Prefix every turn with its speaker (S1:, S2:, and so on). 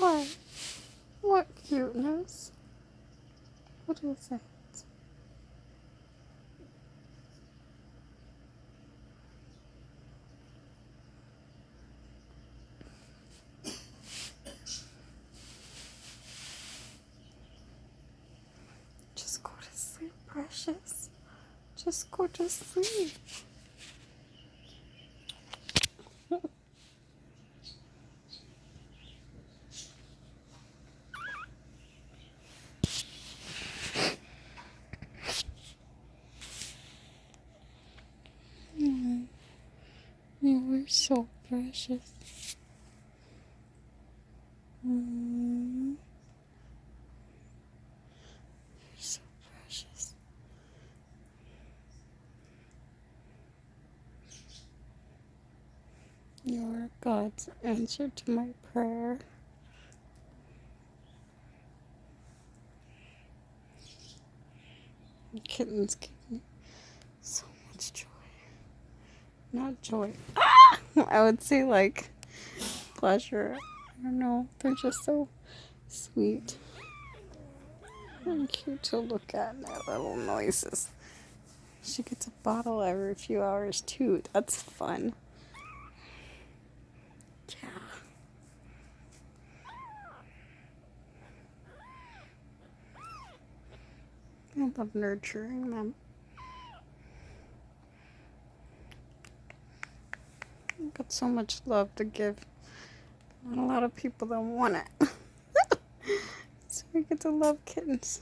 S1: What? What cuteness? What is it? Just go to sleep, precious. Just go to sleep. You were so precious. You're so precious. You're God's answer to my prayer. Kittens give me so much joy. Not joy. I would say like pleasure. I don't know. They're just so sweet and cute to look at. Their little noises. She gets a bottle every few hours too. That's fun. Yeah. I love nurturing them. I've got so much love to give. Not a lot of people don't want it. So we get to love kittens.